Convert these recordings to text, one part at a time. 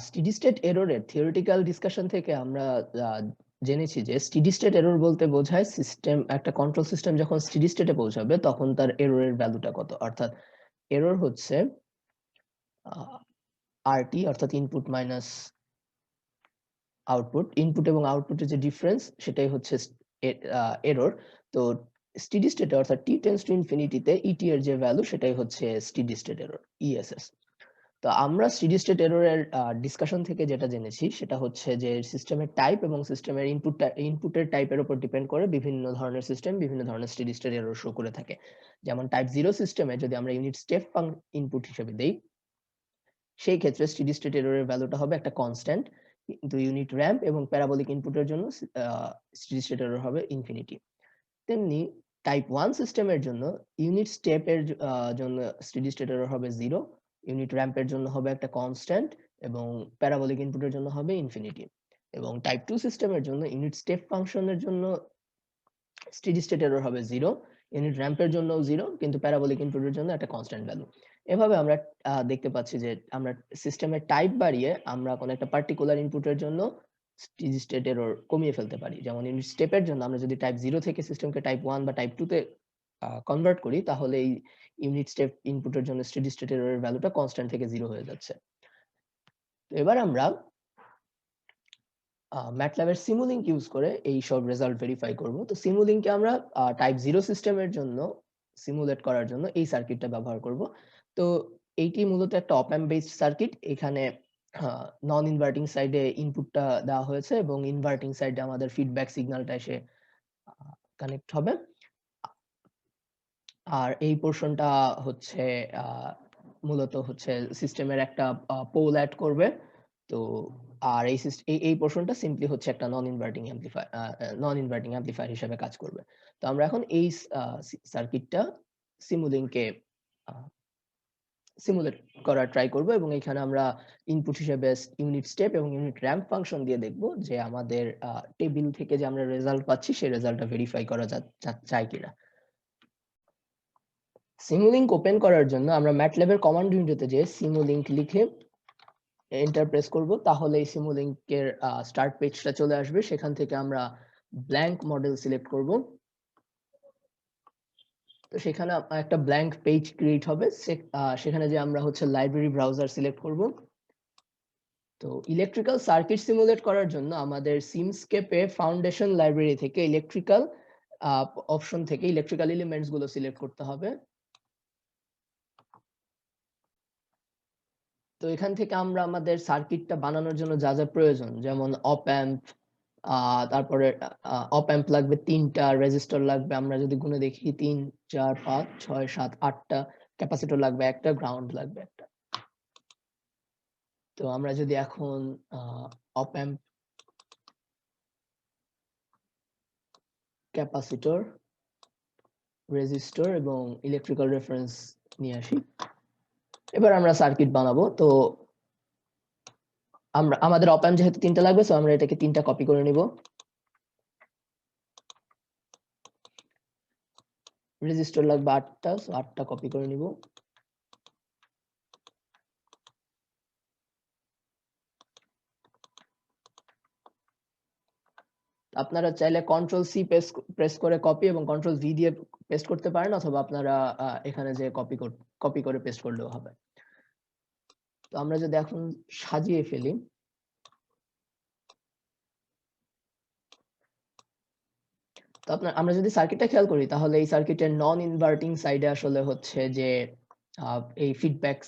Steady state এররের theoretical discussion থেকে আমরা জেনেছি যে স্টেডি স্টেট এরর বলতে বোঝায় সিস্টেম, একটা কন্ট্রোল সিস্টেম যখন স্টেডি স্টেটে পৌঁছাবে তখন তার এররের ভ্যালুটা কত। অর্থাৎ এরর হচ্ছে আরটি, অর্থাৎ ইনপুট মাইনাস আউটপুট। ইনপুট এবং আউটপুটের যে ডিফারেন্স সেটাই হচ্ছে এরর। তো স্টেডি স্টেটে অর্থাৎ টি টেন্ডস টু ইনফিনিটিতে ইটি এর যে ভ্যালু সেটাই হচ্ছে স্টেডি স্টেট এরর, ইএসএস। তো আমরা স্টেডি স্টেট এররের ডিসকাশন থেকে যেটা জেনেছি সেটা হচ্ছে যে সিস্টেমের টাইপ এবং সিস্টেমের ইনপুটের টাইপের উপর ডিপেন্ড করে বিভিন্ন ধরনের সিস্টেম বিভিন্ন ধরনের স্টেডি স্টেট এরর শো করে থাকে। যেমন টাইপ 0 সিস্টেমে যদি আমরা ইউনিট স্টেপ ইনপুট হিসেবে দেই, সেই ক্ষেত্রে স্টেডি স্টেট এররের ভ্যালুটা হবে একটা কনস্ট্যান্ট, কিন্তু ইউনিট র‍্যাম্প এবং প্যারাবোলিক ইনপুটের জন্য স্টেডি স্টেট এরর হবে ইনফিনিটি। তেমনি টাইপ 1 সিস্টেমের জন্য ইউনিট স্টেপের জন্য স্টেডি স্টেট এরর হবে 0, ইউনিট র‍্যাম্পের জন্য হবে একটা কনস্ট্যান্ট এবং প্যারাবোলিক ইনপুটের জন্য হবে ইনফিনিটি। এবং টাইপ 2 সিস্টেমের জন্য ইউনিট স্টেপ ফাংশনের জন্য স্টেডি স্টেট এরর হবে 0, ইউনিট র‍্যাম্পের জন্যও 0, কিন্তু প্যারাবোলিক ইনপুটের জন্য একটা কনস্ট্যান্ট ভ্যালু। এভাবে আমরা দেখতে পাচ্ছি যে আমরা সিস্টেমের টাইপ বাড়িয়ে আমরা কোন একটা পার্টিকুলার ইনপুটের জন্য স্টেডি স্টেট এরর কমিয়ে ফেলতে পারি। যেমন ইউনিট স্টেপের জন্য আমরা যদি টাইপ 0 থেকে সিস্টেমকে টাইপ 1 বা টাইপ 2 তে কনভার্ট করি, তাহলে এই ইউনিট স্টেপ ইনপুটের জন্য স্টেডি স্টেট এররের ভ্যালুটা কনস্ট্যান্ট থেকে 0 হয়ে যাচ্ছে। তো এবার আমরা MATLAB এর সিমুলিংক ইউজ করে এই সব রেজাল্ট ভেরিফাই করব। তো সিমুলিংকে আমরা টাইপ 0 সিস্টেমের জন্য সিমুলেট করার জন্য এই সার্কিটটা ব্যবহার করব। তো এইটি মূলত একটা অপ অ্যাম্প বেসড সার্কিট। এখানে নন ইনভার্টিং সাইডে ইনপুটটা দেওয়া হয়েছে এবং ইনভার্টিং সাইডে আমাদের ফিডব্যাক সিগন্যালটা এসে কানেক্ট হবে। আর এই পোরশনটা হচ্ছে মূলত হচ্ছে সিস্টেমের একটা পোল এড করবে। তো আর এই পোরশনটা সিম্পলি হচ্ছে একটা নন ইনভার্টিং অ্যামপ্লিফায়ার হিসেবে কাজ করবে। তো আমরা এখন এই সার্কিটটা সিমুলিংকে সিমুলেট করার ট্রাই করব এবং এখানে আমরা ইনপুট হিসেবে ইউনিট স্টেপ এবং ইউনিট র‍্যাম্প ফাংশন দিয়ে দেখব যে আমাদের টেবিল থেকে যে আমরা রেজাল্ট পাচ্ছি সেই রেজাল্টটা ভেরিফাই করা যায় কিনা। সিমুলিংক ওপেন করার জন্য আমরা MATLAB এর কমান্ড উইন্ডোতে যেয়ে সিমুলিংক লিখে এন্টার প্রেস করব, তাহলে এই সিমুলিংকের স্টার্ট পেজটা চলে আসবে। সেখান থেকে আমরা ব্ল্যাঙ্ক মডেল সিলেক্ট করব। তো সেখানে একটা ব্ল্যাঙ্ক পেজ ক্রিয়েট হবে। সেখানে যে আমরা হচ্ছে লাইব্রেরি ব্রাউজার সিলেক্ট করব। তো ইলেকট্রিক্যাল সার্কিট সিমুলেট করার জন্য আমাদের সিমস্কেপে ফাউন্ডেশন লাইব্রেরি থেকে ইলেকট্রিক্যাল অপশন থেকে ইলেকট্রিক্যাল এলিমেন্টস গুলো সিলেক্ট করতে হবে। তো এখান থেকে আমরা আমাদের সার্কিটটা বানানোর জন্য যা যা প্রয়োজন, যেমন অপ অ্যাম্প, তারপরে অপ অ্যাম্প লাগবে 3টা, রেজিস্টর লাগবে, আমরা যদি গুণে দেখি 3 4 5 6 7 8টা, ক্যাপাসিটর লাগবে একটা, গ্রাউন্ড লাগবে একটা। তো আমরা যদি এখন অপ অ্যাম্প, ক্যাপাসিটর, রেজিস্টর এবং ইলেকট্রিক্যাল রেফারেন্স নিয়ে আসি, এবার আমরা সার্কিট বানাবো। তো আমাদের অপ অ্যাম্প যেহেতু 3টা লাগবে, সো আমরা এটাকে 3টা কপি করে নিব। রেজিস্টর লাগবে 8টা, সো 8টা কপি করে নিব। আপনারা চাইলে কন্ট্রোল সি প্রেস করে কপি এবং কন্ট্রোল ভি দিয়ে পেস্ট করতে পারেন, অথবা আপনারা এখানে যে কপি করে পেস্ট করলেও হবে। তো আমরা যদি এখন সাজিয়ে ফেলি, তো আমরা যদি সার্কিটটা খেয়াল করি, তাহলে এই সার্কিটের নন ইনভার্টিং সাইডে আসলে হচ্ছে যে এই ফিডব্যাক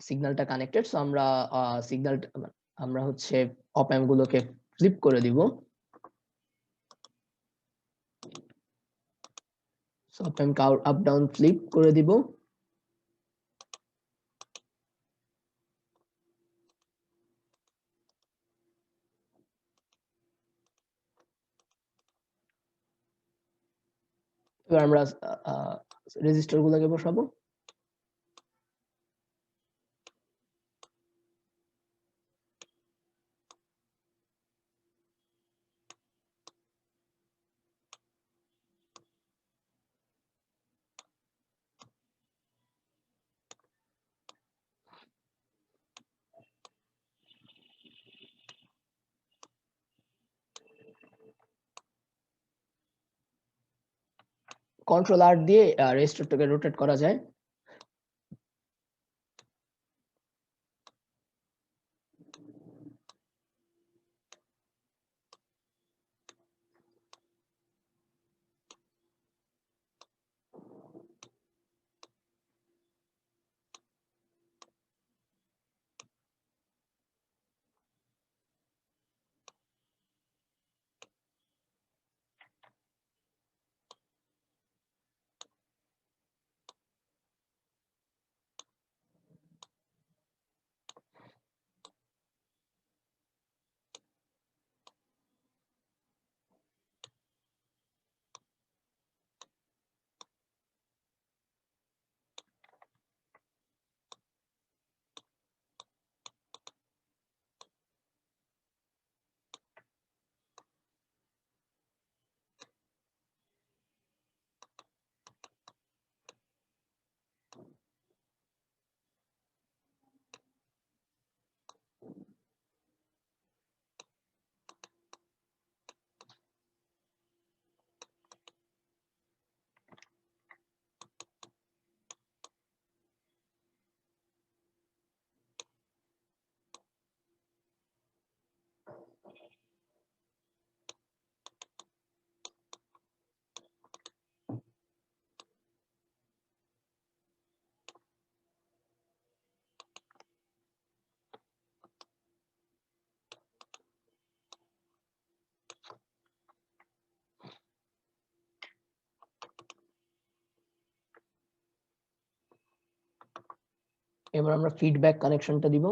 সিগন্যালটা কানেক্টেড। সো আমরা সিগন্যালটা আমরা হচ্ছে অপ অ্যাম্প গুলোকে ফ্লিপ করে দিব। সো অপ অ্যাম্প আপ ডাউন ফ্লিপ করে দিব। এবার আমরা রেজিস্টার গুলোকে বসাবো। কন্ট্রোল আর দিয়ে রেজিস্টারটাকে রোটেট করা যায়। এবার আমরা ফিডব্যাক কানেকশনটা দিব।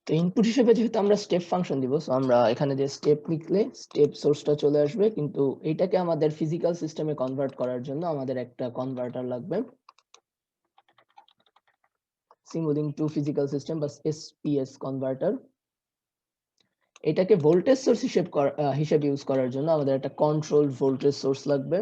তো ইনপুট হিসেবে যেহেতু আমরা স্টেপ ফাংশন দিব, সো আমরা এখানে যে স্টেপ লিখলে স্টেপ সোর্সটা চলে আসবে, কিন্তু এটাকে আমাদের ফিজিক্যাল সিস্টেমে কনভার্ট করার জন্য আমাদের একটা কনভার্টার লাগবে, সিমুলিং টু ফিজিক্যাল সিস্টেম বা এসপিএস কনভার্টার। এটাকে ভোল্টেজ সোর্স হিসেবে ইউজ করার জন্য আমাদের একটা কন্ট্রোল ভোল্টেজ সোর্স লাগবে।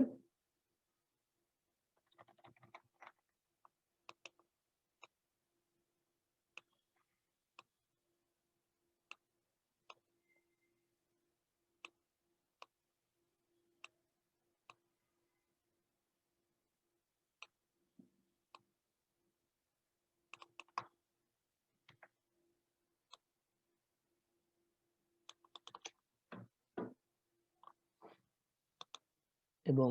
এবং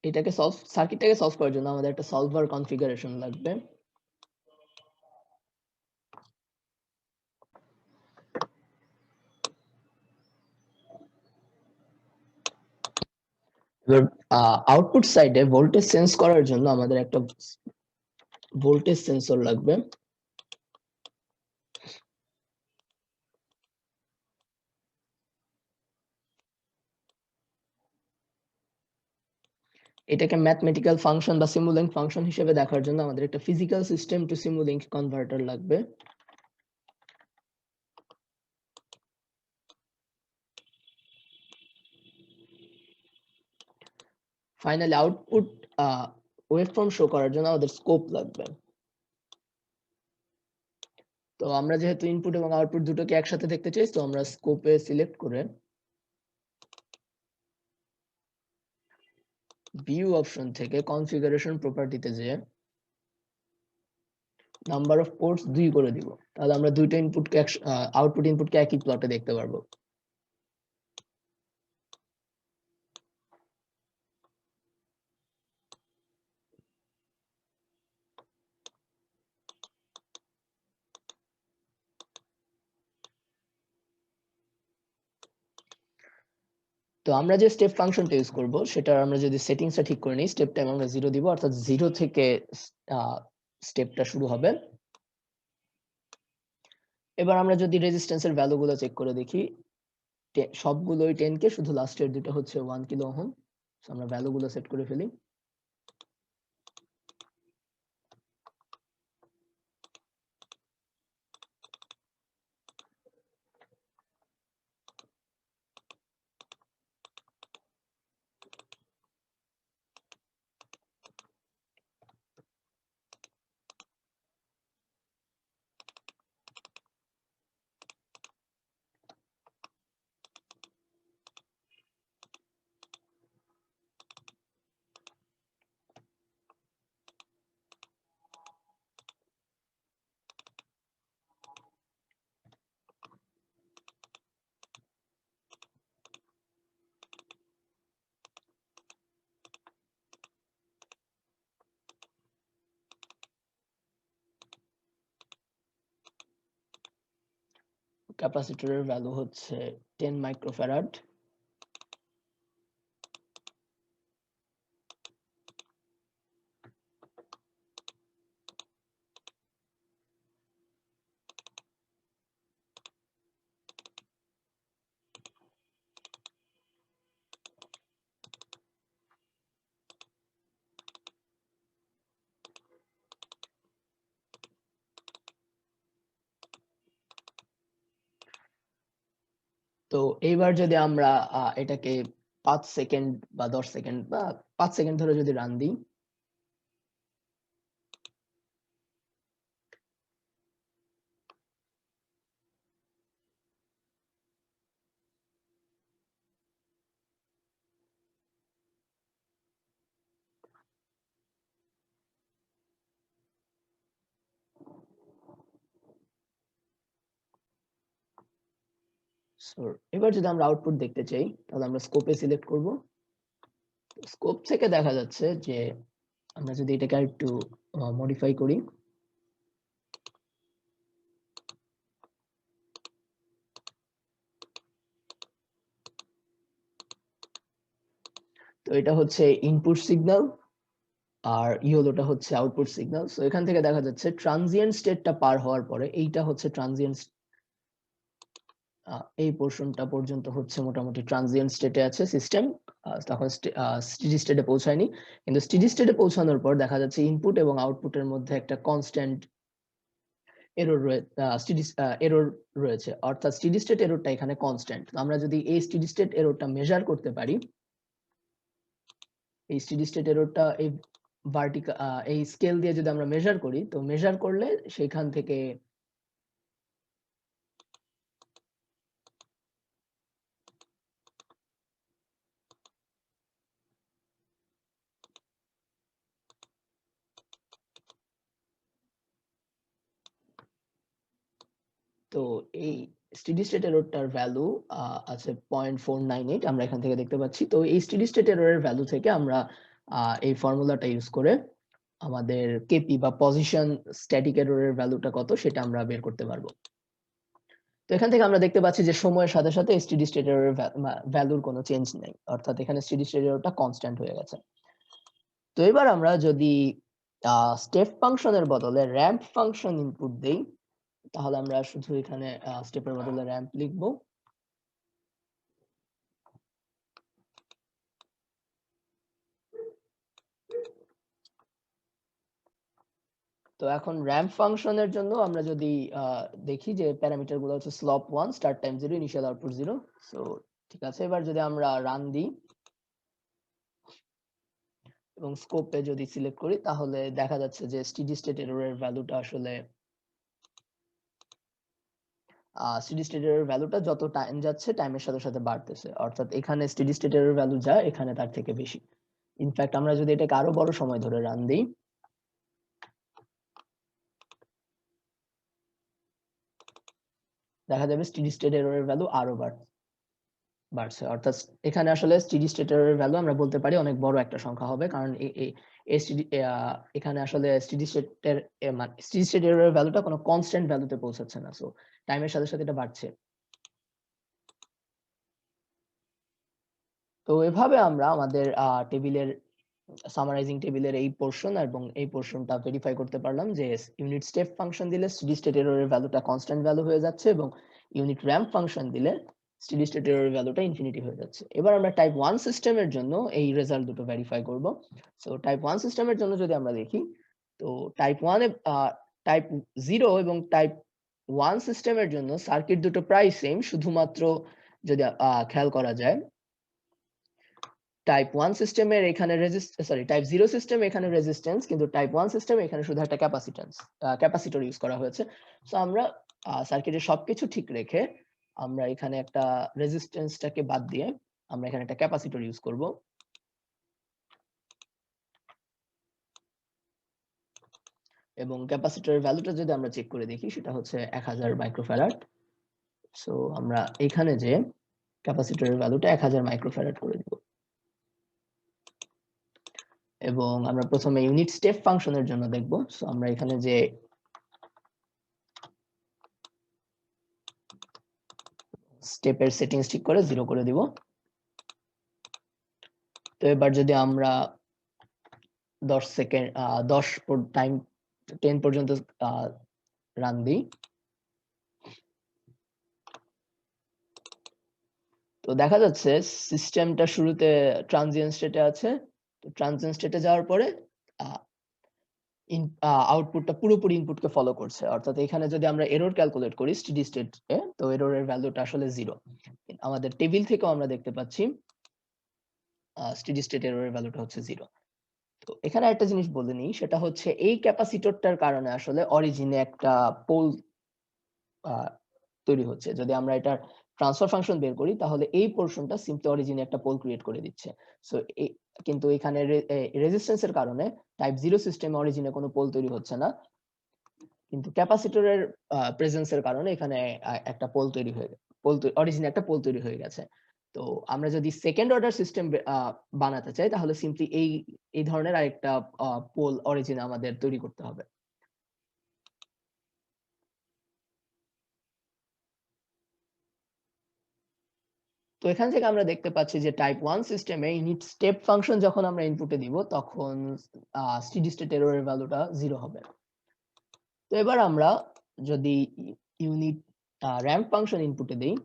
এটাকে সার্কিটটাকে সলভ করার জন্য আমাদের একটা সলভার কনফিগারেশন লাগবে। আউটপুট সাইডে ভোল্টেজ সেন্স করার জন্য আমাদের একটা ভোল্টেজ সেন্সর লাগবে। এটাকে ম্যাথমেটিক্যাল ফাংশন বা সিমুলিঙ্ক ফাংশন হিসেবে দেখার জন্য আমাদের একটা ফিজিক্যাল সিস্টেম টু সিমুলিঙ্ক কনভার্টার লাগবে। ফাইনালি আউটপুট ওয়েভফর্ম শো করার জন্য আমাদের স্কোপ লাগবে। তো আমরা যেহেতু ইনপুট এবং আউটপুট দুটোকে একসাথে দেখতে চাই, তো আমরা স্কোপে সিলেক্ট করে ভিউ অপশন থেকে কনফিগারেশন প্রপার্টিতে যেয়ে নাম্বার অফ পোর্টস 2 করে দিব। তাহলে আমরা দুইটা ইনপুটকে আউটপুট ইনপুটকে একই প্লটে দেখতে পারবো। তো আমরা যে স্টেপ ফাংশনটা ইউজ করব, সেটা আমরা যদি সেটিংসটা ঠিক করে নিই, স্টেপ টাইম আমরা 0 দিব, অর্থাৎ 0 থেকে স্টেপটা শুরু হবে। এবার আমরা যদি রেজিস্ট্যান্সের ভ্যালুগুলো চেক করে দেখি, সবগুলোই 10 কে, শুধু লাস্টের দুটো হচ্ছে 1 কিলো ওহম। আমরা ভ্যালুগুলো সেট করে ফেলি। ক্যাপাসিটরের ভ্যালু হচ্ছে 10 মাইক্রোফ্যারাড। তো এইবার যদি আমরা এটাকে 5 সেকেন্ড বা 10 সেকেন্ড বা 5 সেকেন্ড ধরে যদি রান দিই, এবার যদি আমরা আউটপুট দেখতে চাই তাহলে আমরা স্কোপে সিলেক্ট করব। স্কোপ থেকে দেখা যাচ্ছে যে আমরা যদি এটাকে একটু মডিফাই করি, তো এটা হচ্ছে ইনপুট সিগন্যাল আর ইয়েলোটা হচ্ছে আউটপুট সিগন্যাল। সো এখান থেকে দেখা যাচ্ছে ট্রানজিয়েন্ট স্টেটটা পার হওয়ার পরে এইটা হচ্ছে ট্রানজিয়েন্ট, এই পোর্শনটা পর্যন্ত হচ্ছে মোটামুটি ট্রানজিয়েন্ট স্টেটে আছে সিস্টেম, তখন স্টেডি স্টেটে পৌঁছায়নি। কিন্তু স্টেডি স্টেটে পৌঁছানোর পর দেখা যাচ্ছে ইনপুট এবং আউটপুটের মধ্যে একটা কনস্ট্যান্ট এরর রয়েছে, অর্থাৎ স্টেডি স্টেট এররটা এখানে কনস্ট্যান্ট। আমরা যদি এই স্টেডি স্টেট এররটা মেজার করতে পারি, এই স্টেডি স্টেট এররটা এই ভার্টিক্যাল এই স্কেল দিয়ে যদি আমরা মেজার করি, তো মেজার করলে সেখান থেকে তো এই স্টেডি স্টেট এররটার ভ্যালু আছে 0.498, আমরা এখান থেকে দেখতে পাচ্ছি। তো এই স্টেডি স্টেট এররের ভ্যালু থেকে আমরা এই ফর্মুলাটা ইউজ করে আমাদের কেপি বা পজিশন স্ট্যাটিক এররের ভ্যালুটা কত সেটা আমরা বের করতে পারবো। তো এখান থেকে আমরা দেখতে পাচ্ছি যে সময়ের সাথে সাথে স্টেডি স্টেট এররের ভ্যালুর কোনো চেঞ্জ নেই, অর্থাৎ এখানে স্টেডি স্টেট এররটা কনস্ট্যান্ট হয়ে গেছে। তো এবার আমরা যদি স্টেপ ফাংশনের বদলে র‍্যাম্প ফাংশন ইনপুট দেই, তাহলে আমরা শুধু এখানে স্টেপের বদলে র‍্যাম্প লিখব। তো এখন র‍্যাম্প ফাংশনের জন্য আমরা যদি দেখি যে প্যারামিটার গুলো হচ্ছে slope 1, start time 0, initial output 0। So ঠিক আছে, এবার যদি আমরা রান দিই এবং স্কোপে যদি সিলেক্ট করি, তাহলে দেখা যাচ্ছে যে স্টেডি স্টেট এররের ভ্যালুটা আসলে স্টেডি স্টেট এরর ভ্যালুটা যত টাইম যাচ্ছে টাইমের সাথে সাথে বাড়তেছে, অর্থাৎ এখানে স্টেডি স্টেট এরর ভ্যালু যা এখানে তার থেকে বেশি। ইনফ্যাক্ট আমরা যদি এটাকে আরো বড় সময় ধরে রান দিই, দেখা যাবে স্টেডি স্টেট এররের ভ্যালু আরো বাড়ছে, অর্থাৎ এখানে আসলে স্টেডি স্টেট এররের ভ্যালু আমরা বলতে পারি অনেক বড় একটা সংখ্যা হবে, কারণ এখানে আসলে স্টেডি স্টেটের মানে স্টেডি স্টেট এররের ভ্যালুটা কোনো কনস্ট্যান্ট ভ্যালুতে পৌঁছাচ্ছে না, সো টাইমের সাথে সাথে এটা বাড়ছে। তো এভাবে আমরা আমাদের টেবিলের সামারাইজিং টেবিলের এই পোর্শন এবং এই পোর্শনটা ভেরিফাই করতে পারলাম যে ইউনিট স্টেপ ফাংশন দিলে স্টেডি স্টেট এররের ভ্যালুটা কনস্ট্যান্ট ভ্যালু হয়ে যাচ্ছে এবং ইউনিট র‍্যাম্প ফাংশন দিলে স্টেডি স্টেট এররের ভ্যালুটা ইনফিনিটি হয়ে যাচ্ছে। এবার আমরা টাইপ 1 সিস্টেমের জন্য এই রেজাল্ট দুটো ভেরিফাই করব। সো টাইপ 1 সিস্টেমের জন্য যদি আমরা দেখি, তো টাইপ 1 এ টাইপ 0 এবং টাইপ 1 সিস্টেমের জন্য সার্কিট দুটো প্রায় সেম, শুধুমাত্র যদি খেয়াল করা যায় টাইপ 1 সিস্টেমের এখানে টাইপ 0 সিস্টেম এখানে রেজিস্ট্যান্স, কিন্তু টাইপ 1 সিস্টেম এখানে শুধু একটা ক্যাপাসিটর ইউজ করা হয়েছে। সো আমরা সার্কিটের সবকিছু ঠিক রেখে আমরা এখানে একটা রেজিস্ট্যান্সটাকে বাদ দিয়ে আমরা এখানে একটা ক্যাপাসিটর ইউজ করব। এবং ক্যাপাসিটরের ভ্যালুটা যদি আমরা চেক করে দেখি, সেটা হচ্ছে 1000 মাইক্রোফ্যারাড। সো আমরা এখানে যে ক্যাপাসিটরের ভ্যালুটা 1000 মাইক্রোফ্যারাড করে দিব। এবং আমরা প্রথমে ইউনিট স্টেপ ফাংশনের জন্য দেখব। সো আমরা এখানে যে স্টেপের সেটিংস ঠিক করে 0 করে দিব। তো এবার যদি আমরা 10 সেকেন্ড 10 টাইম 10 পর্যন্ত রান দিই, তো দেখা যাচ্ছে সিস্টেমটা শুরুতে ট্রানজিয়েন্ট স্টেটে আছে। তো ট্রানজিয়েন্ট স্টেটে যাওয়ার পরে আউটপুটটা পুরোপুরি ইনপুটকে ফলো করছে। অর্থাৎ এখানে যদি আমরা এরর ক্যালকুলেট করি স্টেডি স্টেটে, তো এররের ভ্যালুটা আসলে 0। আমাদের টেবিল থেকেও আমরা দেখতে পাচ্ছি স্টেডি স্টেট এররের ভ্যালুটা হচ্ছে 0। তো এখানে একটা জিনিস বলে নিই, সেটা হচ্ছে এই ক্যাপাসিটরটার কারণে আসলে অরিজিনে একটা পোল তৈরি হচ্ছে। যদি আমরা এটার ট্রান্সফার ফাংশন বের করি তাহলে এই পোরশনটা সিম্পলি অরিজিনে একটা পোল ক্রিয়েট করে দিচ্ছে। সো কিন্তু এখানে রেজিস্ট্যান্স এর কারণে টাইপ 0 সিস্টেমে অরিজিনে কোনো পোল তৈরি হচ্ছে না, কিন্তু ক্যাপাসিটরের প্রেজেন্স এর কারণে এখানে একটা পোল তৈরি হয়ে অরিজিনে একটা পোল তৈরি হয়ে গেছে। তো আমরা যদি সেকেন্ড অর্ডার সিস্টেম বানাতে চাই তাহলে সিম্পলি এই ধরনের আরেকটা পোল অরিজিনে আমাদের তৈরি করতে হবে। তো এখান থেকে আমরা দেখতে পাচ্ছি যে টাইপ 1 সিস্টেমে ইউনিট স্টেপ ফাংশন যখন আমরা ইনপুটে দিব তখন স্টেডি স্টেট এররের ভ্যালুটা 0 হবে। তো এবার আমরা যদি ইউনিট র‍্যাম্প ফাংশন ইনপুটে দেই,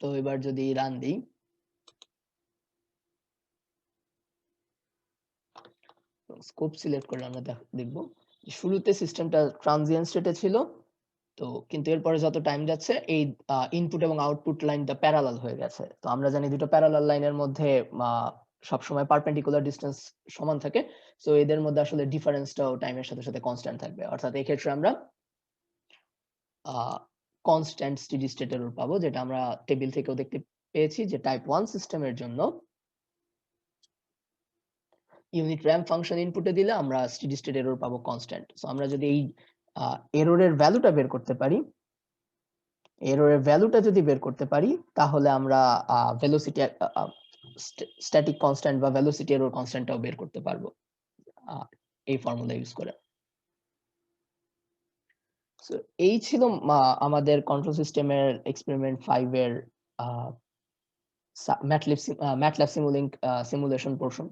তো এবার যদি রান দিই, স্কোপ সিলেক্ট করলে আমরা দেখব শুরুতে সিস্টেমটা ট্রানজিয়েন্ট স্টেটে ছিল। তো কিন্তু এরপরে যত টাইম যাচ্ছে এই ইনপুট এবং আউটপুট লাইনটা প্যারালাল হয়ে গেছে। তো আমরা জানি দুটো প্যারালাল লাইনের মধ্যে সবসময় পারপেন্ডিকুলার ডিসটেন্স সমান থাকে। সো এদের মধ্যে আসলে ডিফারেন্সটাও টাইমের সাথে সাথে কনস্ট্যান্ট থাকবে। অর্থাৎ এই ক্ষেত্রে আমরা কনস্ট্যান্ট স্টেডি স্টেট এরর পাবো, যেটা আমরা টেবিল থেকেও দেখতে পেয়েছি যে টাইপ 1 সিস্টেমের জন্য ইউনিট র‍্যাম্প ফাংশন ইনপুটে দিলে আমরা স্টেডি স্টেট এরর পাবো কনস্ট্যান্ট। সো আমরা যদি এই এররের ভ্যালুটা বের করতে পারি, এররের ভ্যালুটা যদি বের করতে পারি তাহলে আমরা ভেলোসিটি স্ট্যাটিক কনস্ট্যান্ট বা ভেলোসিটি এরর কনস্ট্যান্টটাও বের করতে পারবো এই ফর্মুলা ইউজ করে। সো এই ছিল আমাদের কন্ট্রোল সিস্টেমের এক্সপেরিমেন্ট 5 এর ম্যাটল্যাব সিমুলেশন পোরশন।